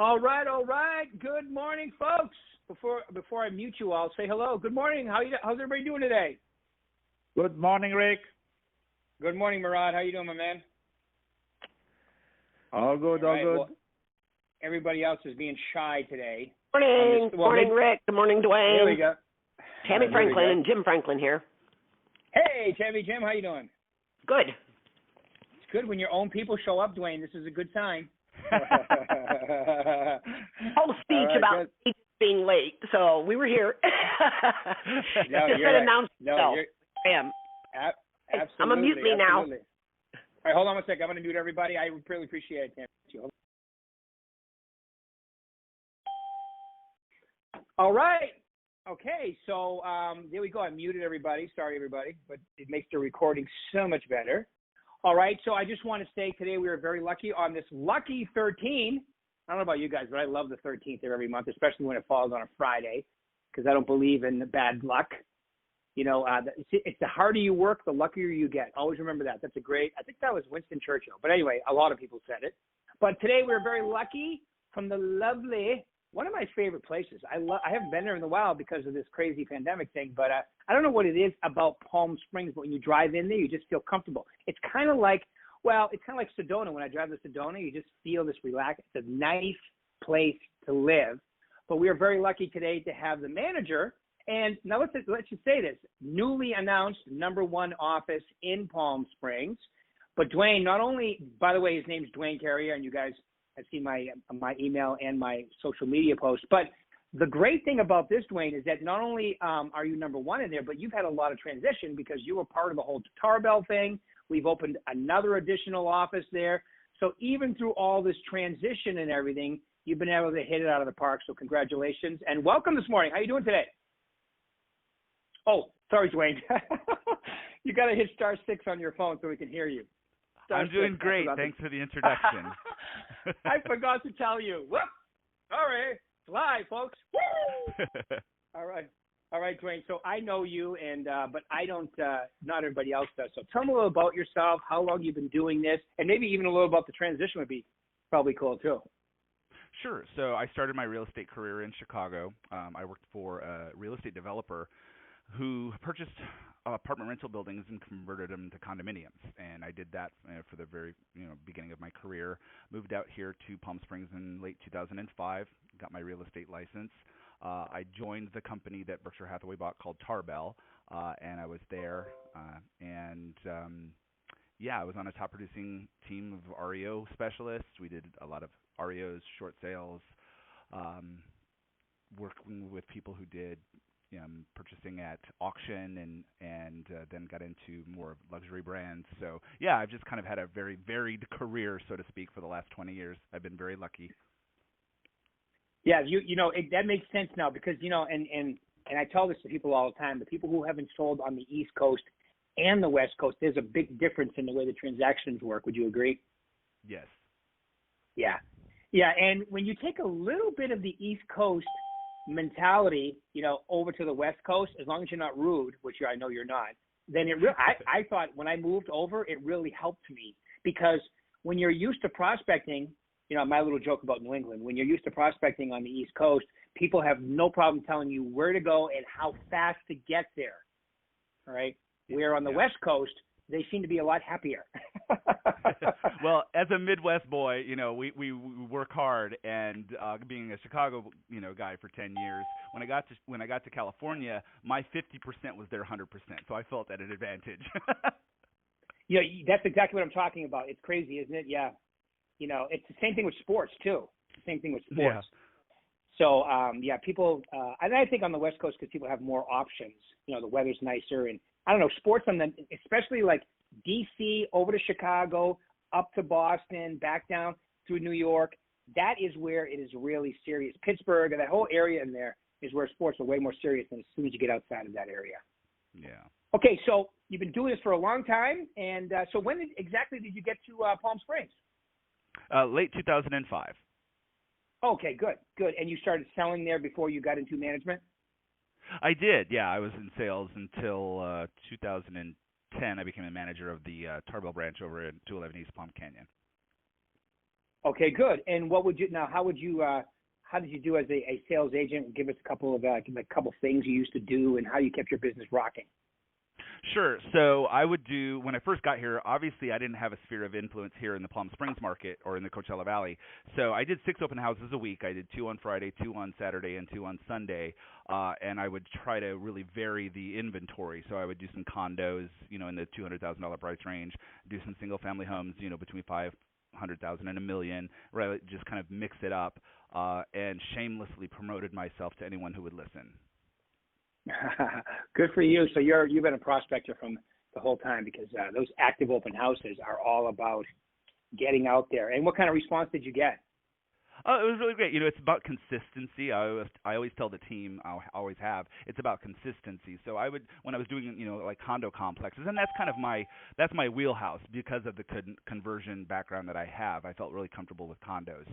All right, all right. Good morning, folks. Before I mute you all, say hello. Good morning. How's everybody doing today? Good morning, Rick. Good morning, Murad. How you doing, my man? All good, all good. Well, everybody else is being shy today. Morning, morning, Rick. Good morning, Dwayne. There we go. Tammy Franklin and Jim Franklin here. Hey, Tammy, Jim, how you doing? Good. It's good when your own people show up, Dwayne. This is a good sign. Whole speech about being late, so we were here. No, just you're right. announced No, I am. Absolutely. I'm gonna mute me now. All right, hold on one second. I'm going to mute everybody. I really appreciate it, Tammy. All right. Okay, so there we go. I muted everybody. Sorry, everybody, but it makes the recording so much better. All right, so I just want to say today we are very lucky on this lucky 13. I don't know about you guys, but I love the 13th of every month, especially when it falls on a Friday, because I don't believe in the bad luck. You know, it's the harder you work, the luckier you get. Always remember that. That's a great, I think that was Winston Churchill. But anyway, a lot of people said it. But today we're very lucky from the lovely, one of my favorite places. I haven't been there in a while because of this crazy pandemic thing, but I don't know what it is about Palm Springs, but when you drive in there, you just feel comfortable. It's kind of like, it's kind of like Sedona. When I drive to Sedona, you just feel this relaxed. It's a nice place to live. But we are very lucky today to have the manager. And now let's just say this, newly announced #1 office in Palm Springs. But Dwayne, not only, by the way, his name's Dwayne Carrier, and you guys have seen my email and my social media posts. But the great thing about this, Dwayne, is that not only are you #1 in there, but you've had a lot of transition because you were part of the whole Tarbell thing. We've opened another additional office there. So even through all this transition and everything, you've been able to hit it out of the park. So congratulations and welcome this morning. How are you doing today? Oh, sorry, Dwayne. You got to hit *6 on your phone so we can hear you. I'm doing great. Thanks for the introduction. I forgot to tell you. Whoop. All right. It's live, folks. Woo! All right, Dwayne. So I know you, and but I don't. Not everybody else does. So tell me a little about yourself, how long you've been doing this, and maybe even a little about the transition would be probably cool too. Sure. So I started my real estate career in Chicago. I worked for a real estate developer who purchased apartment rental buildings and converted them to condominiums. And I did that for the very beginning of my career. Moved out here to Palm Springs in late 2005, got my real estate license. I joined the company that Berkshire Hathaway bought called Tarbell, and I was there. I was on a top producing team of REO specialists. We did a lot of REOs, short sales, working with people who did purchasing at auction and then got into more luxury brands. So, yeah, I've just kind of had a very varied career, so to speak, for the last 20 years. I've been very lucky. Yeah, that makes sense now because, and I tell this to people all the time, the people who haven't sold on the East Coast and the West Coast, there's a big difference in the way the transactions work. Would you agree? Yes. Yeah. Yeah, and when you take a little bit of the East Coast mentality, over to the West Coast, as long as you're not rude, which I know you're not, then I thought when I moved over, it really helped me because when you're used to prospecting, my little joke about New England, when you're used to prospecting on the East Coast, people have no problem telling you where to go and how fast to get there. All right. Where on the West Coast, they seem to be a lot happier. Well, as a Midwest boy, we work hard, and being a Chicago, guy for 10 years, when I got to California, my 50% was their 100%, so I felt at an advantage. Yeah, that's exactly what I'm talking about. It's crazy, isn't it? Yeah. It's the same thing with sports too. Yeah. So, people, and I think on the West Coast because people have more options. The weather's nicer, and I don't know, sports especially like D.C. over to Chicago, up to Boston, back down through New York. That is where it is really serious. Pittsburgh and that whole area in there is where sports are way more serious than as soon as you get outside of that area. Yeah. Okay, so you've been doing this for a long time, and so when exactly did you get to Palm Springs? Late 2005. Okay, good. And you started selling there before you got into management? I did, yeah. I was in sales until 2010. I became a manager of the Tarbell branch over in 211 East Palm Canyon. Okay, good. And what would you now? How did you do as a sales agent? Give us a couple of things you used to do and how you kept your business rocking. Sure. So I would do, when I first got here, obviously I didn't have a sphere of influence here in the Palm Springs market or in the Coachella Valley. So I did 6 open houses a week. I did 2 on Friday, 2 on Saturday, and 2 on Sunday. And I would try to really vary the inventory. So I would do some condos, in the $200,000 price range, do some single family homes, between 500,000 and $1 million, right? Just kind of mix it up, and shamelessly promoted myself to anyone who would listen. Good for you. So you've been a prospector from the whole time, because those active open houses are all about getting out there. And what kind of response did you get? Oh, it was really great. It's about consistency. I always tell the team, I always have, it's about consistency. So when I was doing, like condo complexes, and that's my wheelhouse because of the conversion background that I have. I felt really comfortable with condos.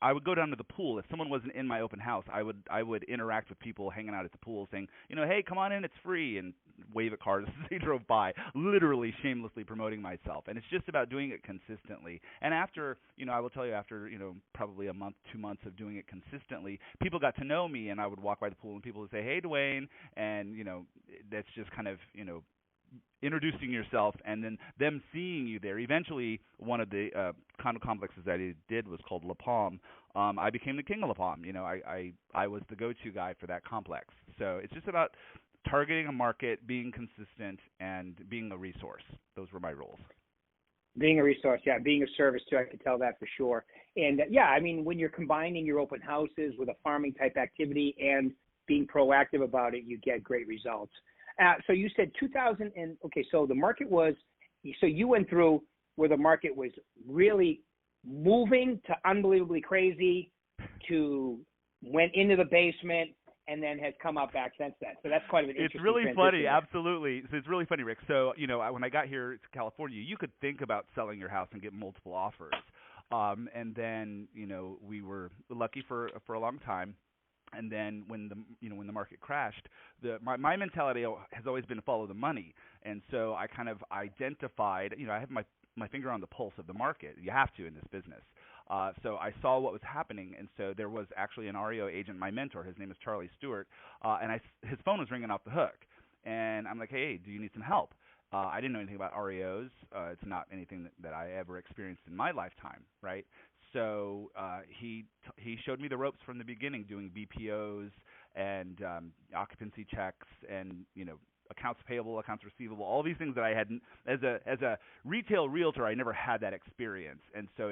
I would go down to the pool. If someone wasn't in my open house, I would interact with people hanging out at the pool, saying, hey, come on in, it's free, and wave at cars as they drove by, literally shamelessly promoting myself. And it's just about doing it consistently. And after, I will tell you, after, probably a month, 2 months of doing it consistently, people got to know me, and I would walk by the pool and people would say, hey, Dwayne, and, that's just kind of, introducing yourself and then them seeing you there. Eventually, one of the condo complexes that I did was called La Palm. I became the king of La Palm. I was the go-to guy for that complex. So it's just about targeting a market, being consistent, and being a resource. Those were my roles. Being a resource, yeah, being a service too, I could tell that for sure. And when you're combining your open houses with a farming type activity and being proactive about it, you get great results. So you said 2000, so the market was, so you went through where the market was really moving to unbelievably crazy, to went into the basement, and then has come up back since then. So that's quite an interesting. It's really funny, absolutely. So it's really funny, Rick. So when I got here to California, you could think about selling your house and get multiple offers, and then we were lucky for a long time. And then when the market crashed, my mentality has always been to follow the money. And so I kind of identified, I have my finger on the pulse of the market. You have to in this business. So I saw what was happening, and so there was actually an REO agent, my mentor. His name is Charlie Stewart, and his phone was ringing off the hook. And I'm like, hey, do you need some help? I didn't know anything about REOs. It's not anything that I ever experienced in my lifetime, right? So he showed me the ropes from the beginning, doing BPOs and occupancy checks and accounts payable, accounts receivable, all these things that I hadn't as a retail realtor. I never had that experience, and so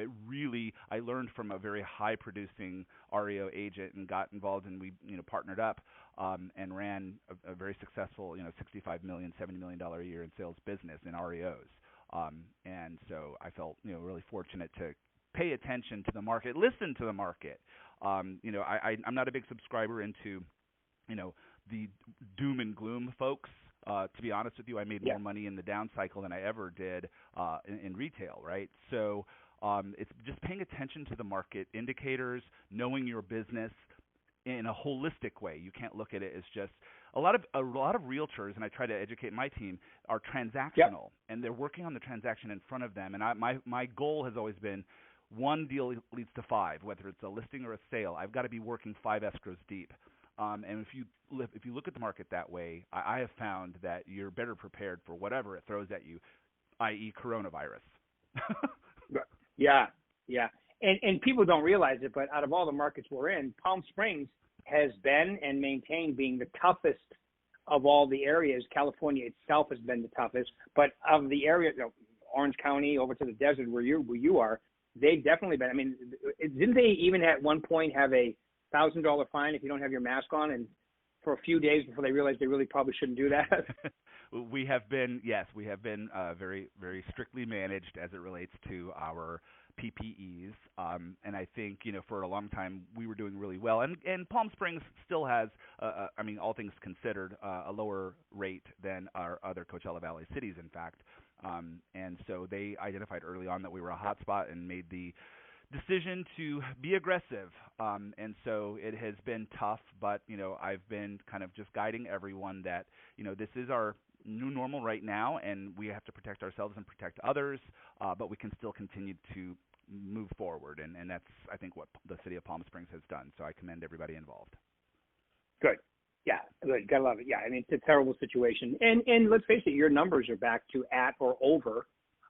I learned from a very high producing REO agent and got involved, and we partnered up and ran a very successful $65 million, $70 million a year in sales business in REOs, and so I felt really fortunate to pay attention to the market, listen to the market. I'm not a big subscriber into the doom and gloom folks. To be honest with you, I made more money in the down cycle than I ever did in retail, right? So it's just paying attention to the market indicators, knowing your business in a holistic way. You can't look at it as just a lot of realtors, and I try to educate my team, are transactional, and they're working on the transaction in front of them. And my goal has always been, one deal leads to 5, whether it's a listing or a sale. I've got to be working 5 escrows deep. And if you look at the market that way, I have found that you're better prepared for whatever it throws at you, i.e. coronavirus. Yeah. And people don't realize it, but out of all the markets we're in, Palm Springs has been and maintained being the toughest of all the areas. California itself has been the toughest, but of the area, Orange County over to the desert where you are, they've definitely been. I mean, didn't they even at one point have a $1,000 fine if you don't have your mask on, and for a few days before they realized they really probably shouldn't do that? We have been very, very strictly managed as it relates to our PPEs, and I think for a long time we were doing really well, and Palm Springs still has, all things considered, a lower rate than our other Coachella Valley cities, in fact, and so they identified early on that we were a hot spot and made the decision to be aggressive, and so it has been tough, but I've been kind of just guiding everyone that this is our new normal right now, and we have to protect ourselves and protect others, but we can still continue to move forward, and that's, I think, what the city of Palm Springs has done. So I commend everybody involved. Good. Yeah, good. Gotta love it. Yeah, I mean, it's a terrible situation. And let's face it, your numbers are back to at or over.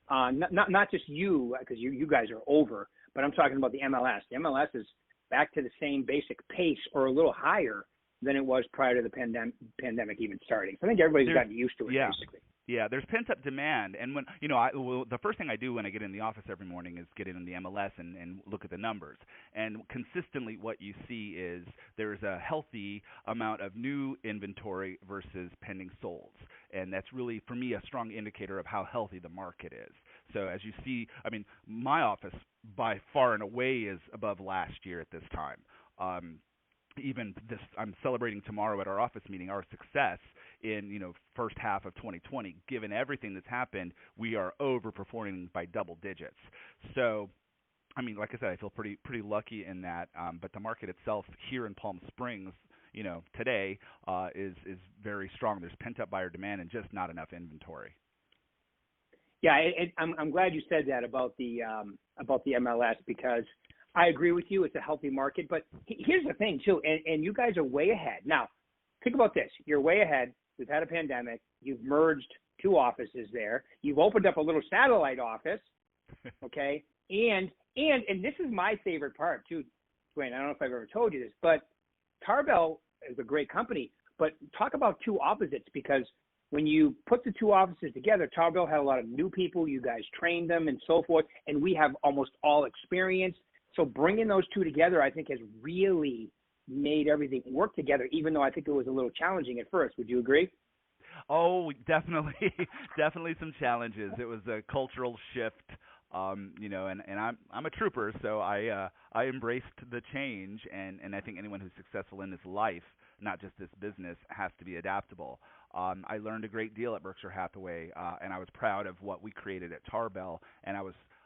Not just you, because you guys are over, but I'm talking about the MLS. The MLS is back to the same basic pace or a little higher than it was prior to the pandemic even starting. So I think everybody's gotten used to it, basically. Yeah, there's pent-up demand, and when the first thing I do when I get in the office every morning is get in the MLS and look at the numbers. And consistently, what you see is there's a healthy amount of new inventory versus pending solds, and that's really, for me, a strong indicator of how healthy the market is. So as you see, I mean, my office by far and away is above last year at this time. Even this, I'm celebrating tomorrow at our office meeting our success in first half of 2020. Given everything that's happened, we are overperforming by double digits. So, I mean, like I said, I feel pretty lucky in that. But the market itself here in Palm Springs, today is very strong. There's pent up buyer demand and just not enough inventory. Yeah, I'm glad you said that about the MLS, because I agree with you. It's a healthy market, but here's the thing too, and you guys are way ahead. Now, think about this. You're way ahead. We've had a pandemic. You've merged two offices there. You've opened up a little satellite office, okay? And this is my favorite part too, Dwayne. I don't know if I've ever told you this, but Tarbell is a great company, but talk about two opposites, because when you put the two offices together, Tarbell had a lot of new people. You guys trained them and so forth, and we have almost all experience. So bringing those two together, I think, has really made everything work together, even though I think it was a little challenging at first. Would you agree? Oh, definitely, definitely some challenges. It was a cultural shift, and I'm a trooper, so I embraced the change, and I think anyone who's successful in this life, not just this business, has to be adaptable. I learned a great deal at Berkshire Hathaway, and I was proud of what we created at Tarbell, and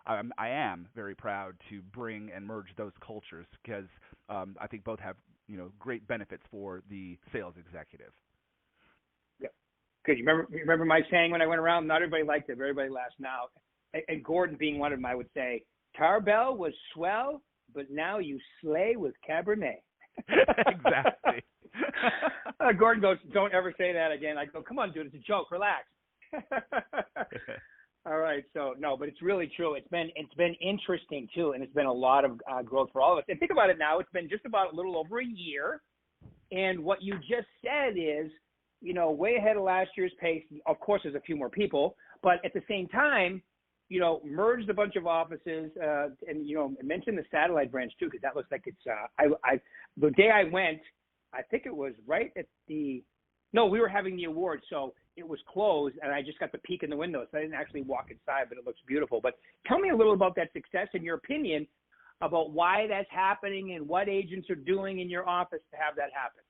I am very proud to bring and merge those cultures, because I think both have great benefits for the sales executive. Yeah, good. You remember my saying when I went around? Not everybody liked it, but everybody laughs now. And Gordon being one of them, I would say, Tarbell was swell, but now you slay with Cabernet. Exactly. Gordon goes, don't ever say that again. I go, come on, dude, it's a joke. Relax. All right, so no, but it's really true. It's been interesting too, and it's been a lot of growth for all of us. And think about it now; it's been just about a little over a year, and what you just said is, way ahead of last year's pace. Of course, there's a few more people, but at the same time, merged a bunch of offices, and mentioned the satellite branch too, because that looks like it's. The day I went, I think it was right at we were having the awards, so it was closed, and I just got to peek in the window, so I didn't actually walk inside, but it looks beautiful. But tell me a little about that success and your opinion about why that's happening and what agents are doing in your office to have that happen.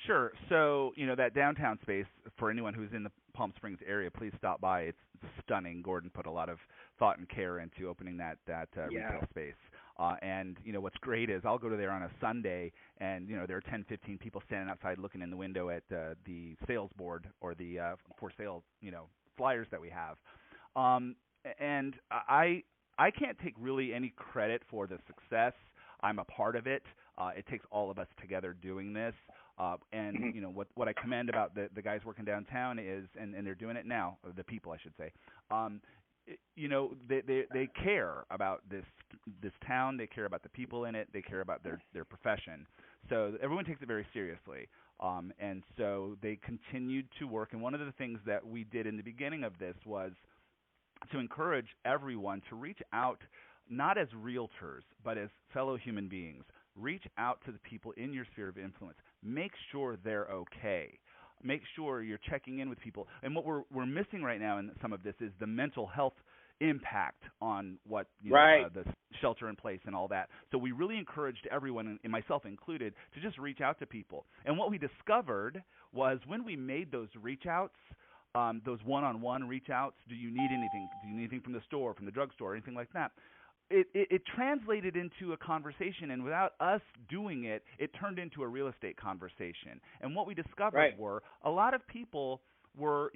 Sure. So, that downtown space, for anyone who's in the Palm Springs area, please stop by. It's stunning. Gordon put a lot of thought and care into opening that retail space. And what's great is I'll go to there on a Sunday, and there are 10, 15 people standing outside looking in the window at the sales board or the for sale flyers that we have. And I can't take really any credit for the success. I'm a part of it. It takes all of us together doing this. And what I commend about the guys working downtown is, and they're doing it now, the people I should say. They care about this town. They care about the people in it. They care about their profession. So everyone takes it very seriously. And so they continued to work. And one of the things that we did in the beginning of this was to encourage everyone to reach out, not as realtors, but as fellow human beings. Reach out to the people in your sphere of influence. Make sure they're okay. Make sure you're checking in with people. And what we're missing right now in some of this is the mental health impact on what the shelter in place and all that. So we really encouraged everyone, and myself included, to just reach out to people. And what we discovered was when we made those reach outs, those one-on-one reach outs, do you need anything? Do you need anything from the store, from the drugstore, anything like that? It translated into a conversation, and without us doing it, it turned into a real estate conversation. And what we discovered were a lot of people were,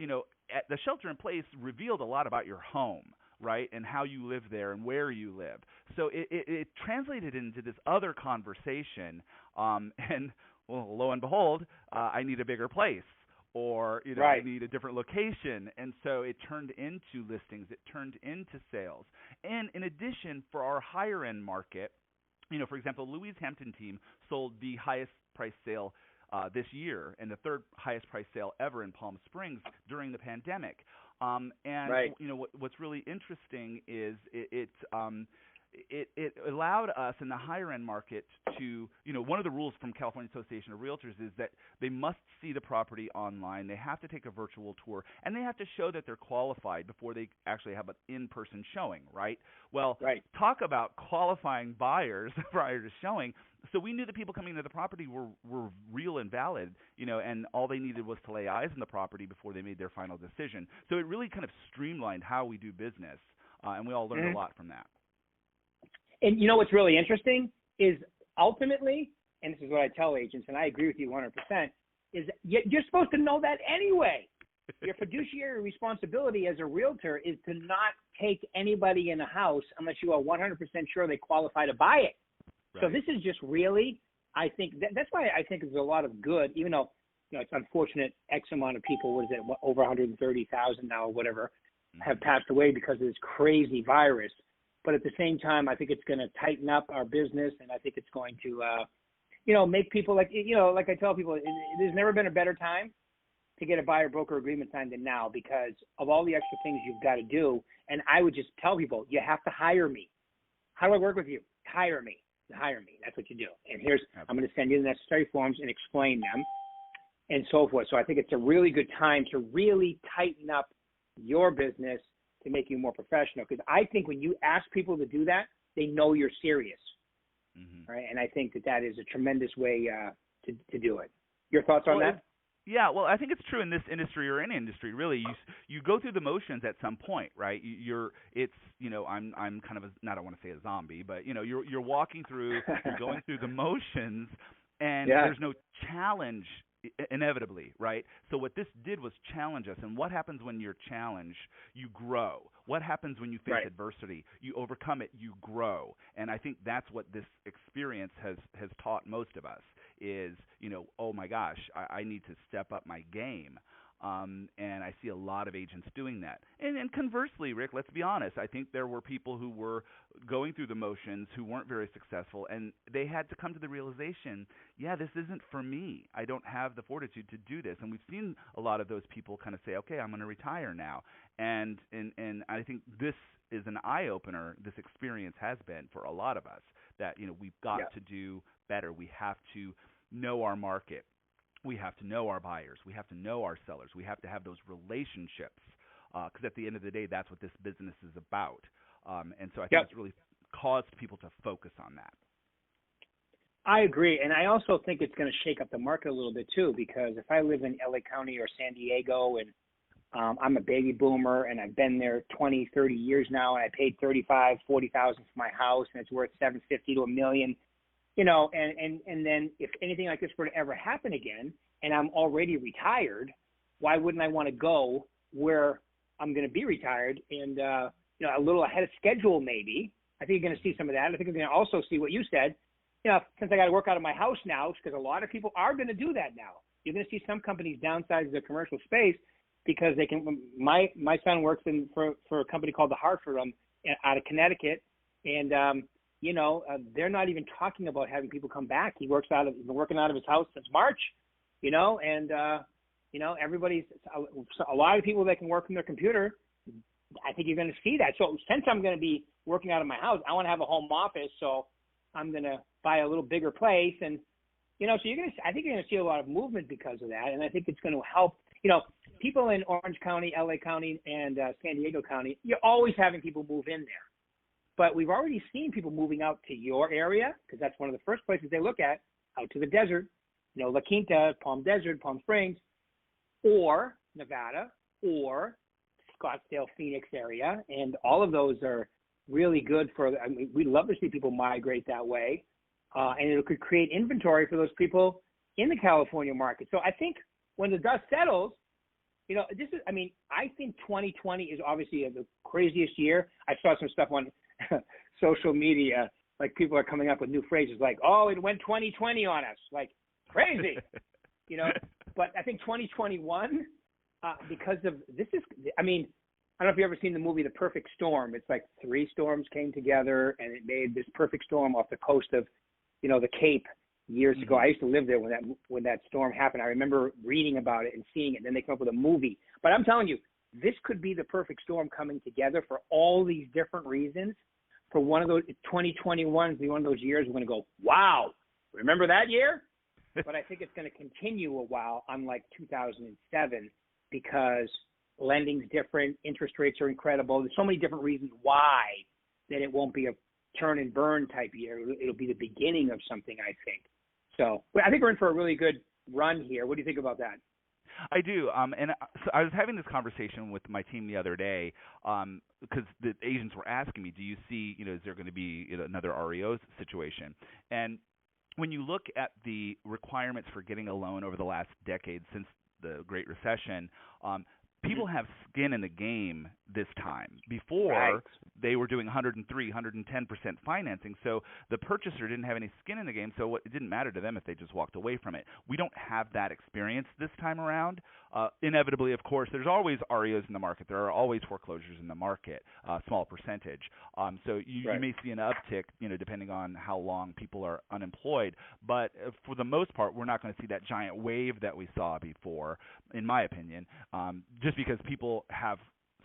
at the shelter in place revealed a lot about your home. right? And how you live there and where you live. So it translated into this other conversation, and well, lo and behold, I need a bigger place, or I need a different location. And so it turned into listings, it turned into sales. And in addition, for our higher end market, for example, Louise Hampton team sold the highest price sale this year, and the third highest price sale ever in Palm Springs during the pandemic. What's really interesting is it allowed us in the higher end market to, one of the rules from California Association of Realtors is that they must see the property online, they have to take a virtual tour, and they have to show that they're qualified before they actually have an in-person showing, right? Well, talk about qualifying buyers prior to showing. So we knew the people coming into the property were real and valid, and all they needed was to lay eyes on the property before they made their final decision. So it really kind of streamlined how we do business, and we all learned a lot from that. And what's really interesting is ultimately, and this is what I tell agents, and I agree with you 100%, is you're supposed to know that anyway. Your fiduciary responsibility as a realtor is to not take anybody in a house unless you are 100% sure they qualify to buy it. Right. So this is just really, I think, that's why I think there's a lot of good, even though, it's unfortunate X amount of people, over 130,000 now or whatever, have passed away because of this crazy virus. But at the same time, I think it's going to tighten up our business, and I think it's going to, make people like I tell people, there's never been a better time to get a buyer-broker agreement signed than now because of all the extra things you've got to do. And I would just tell people, you have to hire me. How do I work with you? Hire me. That's what you do. And I'm going to send you the necessary forms and explain them and so forth. So I think it's a really good time to really tighten up your business to make you more professional. Because I think when you ask people to do that, they know you're serious. Right? And I think that is a tremendous way to do it. Your thoughts on that? Yeah, well, I think it's true in this industry or any industry, really. You go through the motions at some point, right? I'm kind of I don't want to say a zombie, but you're walking through, you're going through the motions, and there's no challenge inevitably, right? So what this did was challenge us. And what happens when you're challenged? You grow. What happens when you face adversity? You overcome it, you grow. And I think that's what this experience has taught most of us is, oh my gosh, I need to step up my game. And I see a lot of agents doing that. And conversely, Rick, let's be honest, I think there were people who were going through the motions who weren't very successful, and they had to come to the realization, this isn't for me. I don't have the fortitude to do this. And we've seen a lot of those people kind of say, okay, I'm going to retire now. And I think this is an eye-opener, this experience has been for a lot of us, that we've got to do better. We have to know our market. We have to know our buyers. We have to know our sellers. We have to have those relationships because at the end of the day, that's what this business is about. And so I think it's really caused people to focus on that. I agree. And I also think it's going to shake up the market a little bit too, because if I live in LA County or San Diego and I'm a baby boomer and I've been there 20, 30 years now and I paid $35,000, $40,000 for my house and it's worth $750,000 to $1 million. And then if anything like this were to ever happen again, and I'm already retired, why wouldn't I want to go where I'm going to be retired and, a little ahead of schedule maybe? I think you're going to see some of that. I think you're going to also see what you said, since I got to work out of my house now, because a lot of people are going to do that now. You're going to see some companies downsize their commercial space because they can. My son works for a company called the Hartford out of Connecticut, and they're not even talking about having people come back. He's been working out of his house since March, and everybody's a lot of people that can work from their computer. I think you're going to see that. So since I'm going to be working out of my house, I want to have a home office. So I'm going to buy a little bigger place, and so I think you're going to see a lot of movement because of that, and I think it's going to help. People in Orange County, LA County, and San Diego County, you're always having people move in there. But we've already seen people moving out to your area because that's one of the first places they look at, out to the desert, La Quinta, Palm Desert, Palm Springs, or Nevada, or Scottsdale, Phoenix area. And all of those are really good we'd love to see people migrate that way. And it could create inventory for those people in the California market. So I think when the dust settles, this is, I think 2020 is obviously the craziest year. I saw some stuff on social media, like people are coming up with new phrases like, oh, it went 2020 on us, like crazy, But I think 2021, because of this is, I don't know if you've ever seen the movie The Perfect Storm. It's like 3 storms came together and it made this perfect storm off the coast of, the Cape years ago. I used to live there when that storm happened. I remember reading about it and seeing it, and then they come up with a movie. But I'm telling you, this could be the perfect storm coming together for all these different reasons. For one of those, 2021 is be one of those years we're going to go, wow, remember that year? But I think it's going to continue a while, unlike 2007, because lending's different, interest rates are incredible. There's so many different reasons why that it won't be a turn and burn type year. It'll be the beginning of something, I think. So I think we're in for a really good run here. What do you think about that? I do. And so I was having this conversation with my team the other day because the agents were asking me, do you see, is there going to be another REO situation? And when you look at the requirements for getting a loan over the last decade since the Great Recession, people have skin in the game this time. Before, they were doing 103, 110% financing, so the purchaser didn't have any skin in the game, so it didn't matter to them if they just walked away from it. We don't have that experience this time around. Inevitably, of course, there's always REOs in the market. There are always foreclosures in the market, small percentage. So you may see an uptick, depending on how long people are unemployed. But for the most part, we're not going to see that giant wave that we saw before, in my opinion, just because people have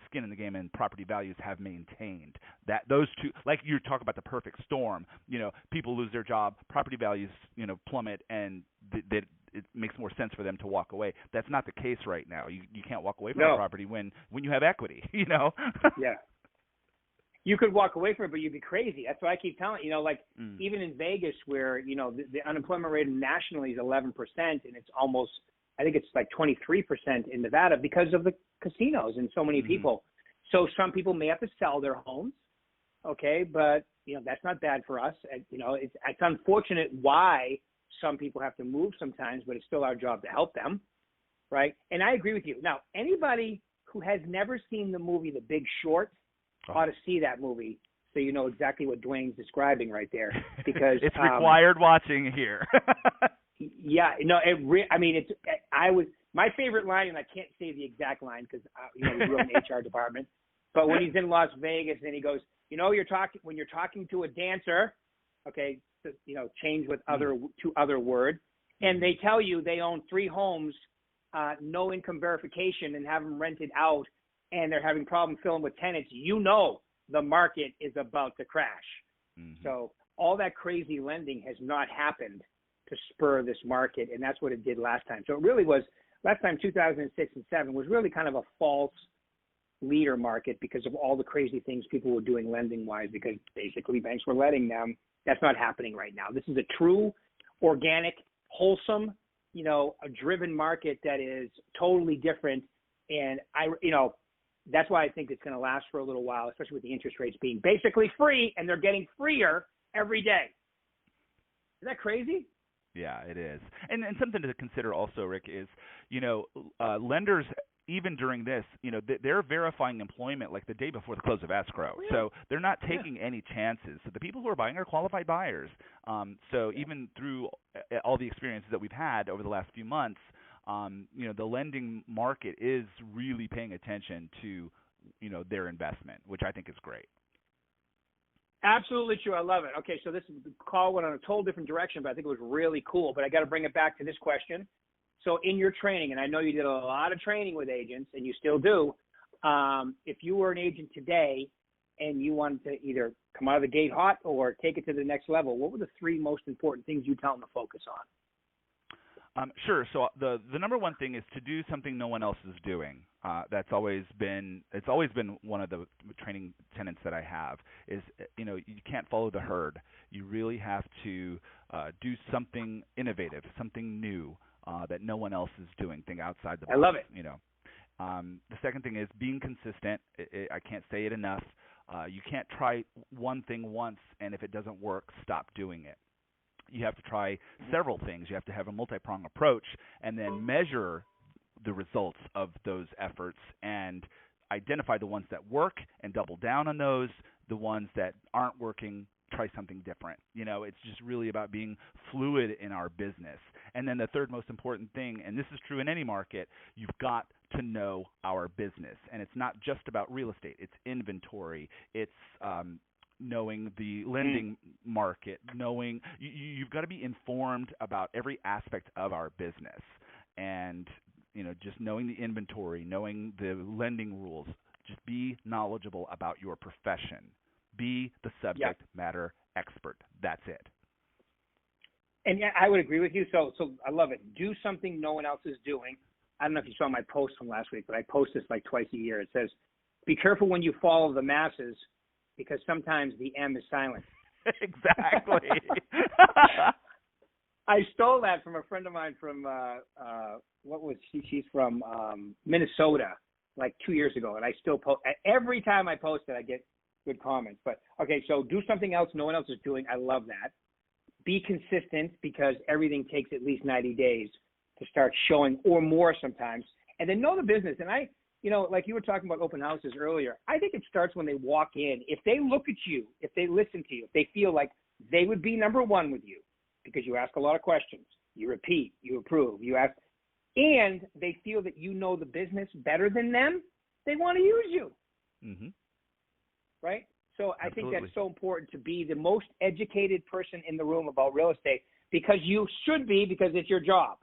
skin in the game and property values have maintained that. Those two, like you talk about the perfect storm, people lose their job, property values, plummet, and it makes more sense for them to walk away. That's not the case right now. You can't walk away from a property when you have equity, Yeah. You could walk away from it, but you'd be crazy. That's what I keep telling even in Vegas where, the unemployment rate nationally is 11%, and it's almost, I think it's like 23% in Nevada because of the casinos and so many people. So some people may have to sell their homes, okay, but that's not bad for us. It's unfortunate why some people have to move sometimes, but it's still our job to help them, right? And I agree with you. Now, anybody who has never seen the movie The Big Short ought to see that movie, so you know exactly what Dwayne's describing right there, because it's required watching here. Yeah, no, my favorite line, and I can't say the exact line because we grew up in the HR department, but when he's in Las Vegas and he goes, when you're talking to a dancer, okay, change with two other words, and they tell you they own 3 homes, no income verification, and have them rented out, and they're having problem filling with tenants, the market is about to crash. So all that crazy lending has not happened to spur this market, and that's what it did last time. So it really was, last time, 2006 and 2007, was really kind of a false leader market because of all the crazy things people were doing lending-wise, because basically banks were letting them. That's not happening right now. This is a true, organic, wholesome, a driven market that is totally different, and that's why I think it's going to last for a little while, especially with the interest rates being basically free, and they're getting freer every day. Isn't that crazy? Yeah, it is. And something to consider also, Rick, is, lenders, even during this, they're verifying employment like the day before the close of escrow. Yeah. So they're not taking any chances. So the people who are buying are qualified buyers. So even through all the experiences that we've had over the last few months, the lending market is really paying attention to, their investment, which I think is great. Absolutely true. I love it. Okay, so this call went on a total different direction, but I think it was really cool. But I got to bring it back to this question. So in your training, and I know you did a lot of training with agents, and you still do, if you were an agent today and you wanted to either come out of the gate hot or take it to the next level, what were the 3 most important things you tell them to focus on? Sure. So the number one thing is to do something no one else is doing. It's always been one of the training tenets that I have is, you can't follow the herd. You really have to do something innovative, something new that no one else is doing, think outside the box. I love it. The second thing is being consistent. I can't say it enough. You can't try one thing once, and if it doesn't work, stop doing it. You have to try several things. You have to have a multi-pronged approach and then measure the results of those efforts and identify the ones that work and double down on those. The ones that aren't working, try something different. It's just really about being fluid in our business. And then the third most important thing, and this is true in any market, you've got to know our business. And it's not just about real estate. It's inventory. It's knowing the lending market, knowing you've got to be informed about every aspect of our business. And just knowing the inventory, knowing the lending rules, just be knowledgeable about your profession. Be the subject matter expert. That's it. And I would agree with you. So I love it. Do something no one else is doing. I don't know if you saw my post from last week, but I post this like twice a year. It says, be careful when you follow the masses because sometimes the M is silent. Exactly. I stole that from a friend of mine from, what was she? She's from Minnesota like 2 years ago. And I still post. Every time I post it, I get good comments. But, okay, so do something else no one else is doing. I love that. Be consistent because everything takes at least 90 days to start showing or more sometimes. And then know the business. And like you were talking about open houses earlier, I think it starts when they walk in. If they look at you, if they listen to you, if they feel like they would be number one with you because you ask a lot of questions, you repeat, you approve, you ask, and they feel that you know the business better than them, they want to use you. Mm-hmm. Right? So I think that's so important to be the most educated person in the room about real estate because you should be because it's your job.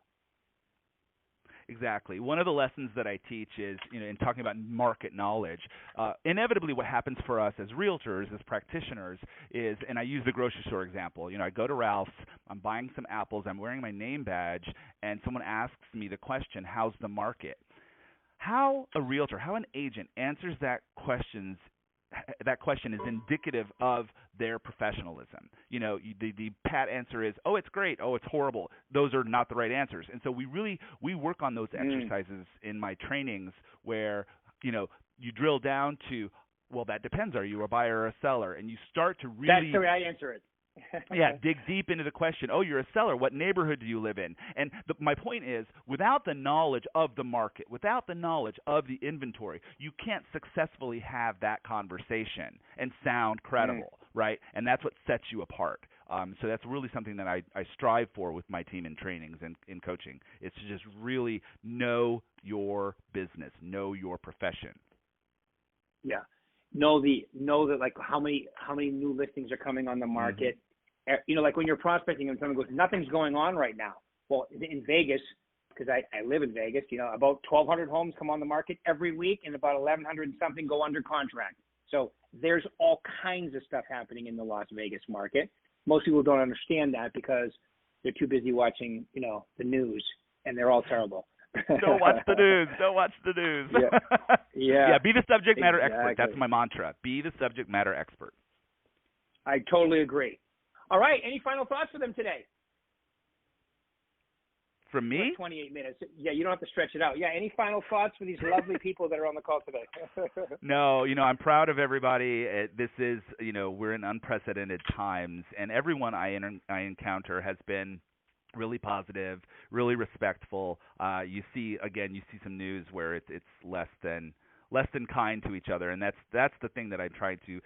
Exactly. One of the lessons that I teach is, in talking about market knowledge, inevitably what happens for us as realtors, as practitioners is, and I use the grocery store example, I go to Ralph's, I'm buying some apples, I'm wearing my name badge, and someone asks me the question, how's the market? How a realtor, how an agent answers that question is indicative of their professionalism. The pat answer is, oh, it's great. Oh, it's horrible. Those are not the right answers. And so we work on those exercises in my trainings where, you drill down to, well, that depends. Are you a buyer or a seller? And you start to really. That's the way I answer it. Dig deep into the question. Oh, you're a seller. What neighborhood do you live in? And my point is, without the knowledge of the market, without the knowledge of the inventory, you can't successfully have that conversation and sound credible, right? And that's what sets you apart. So that's really something that I strive for with my team in trainings and in coaching. It's to just really know your business, know your profession. Yeah. Know that like how many new listings are coming on the market. Like when you're prospecting and someone goes, nothing's going on right now. Well, in Vegas, because I live in Vegas, about 1,200 homes come on the market every week and about 1,100 and something go under contract. So there's all kinds of stuff happening in the Las Vegas market. Most people don't understand that because they're too busy watching, the news, and they're all terrible. Don't watch the news. Don't watch the news. Yeah. Be the subject matter expert. That's my mantra. Be the subject matter expert. I totally agree. All right. Any final thoughts for them today? From me? 28 minutes. Yeah, you don't have to stretch it out. Yeah, any final thoughts for these lovely people that are on the call today? No, I'm proud of everybody. This is, we're in unprecedented times, and everyone I encounter has been really positive, really respectful. You see some news where it's less than kind to each other, and that's the thing that I'm trying to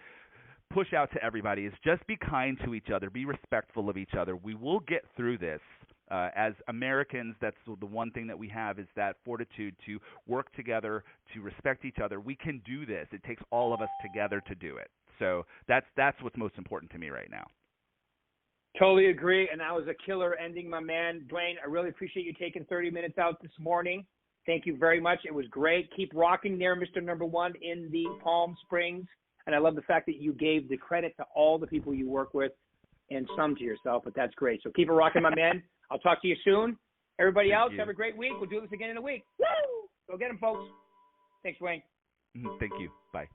push out to everybody is just be kind to each other, be respectful of each other. We will get through this. As Americans, that's the one thing that we have is that fortitude to work together, to respect each other. We can do this. It takes all of us together to do it. So that's what's most important to me right now. Totally agree, and that was a killer ending, my man. Dwayne, I really appreciate you taking 30 minutes out this morning. Thank you very much. It was great. Keep rocking there, Mr. Number One in the Palm Springs. And I love the fact that you gave the credit to all the people you work with and some to yourself, but that's great. So keep it rocking, my man. I'll talk to you soon. Everybody else, have a great week. We'll do this again in a week. Woo! Go get them, folks. Thanks, Dwayne. Thank you. Bye.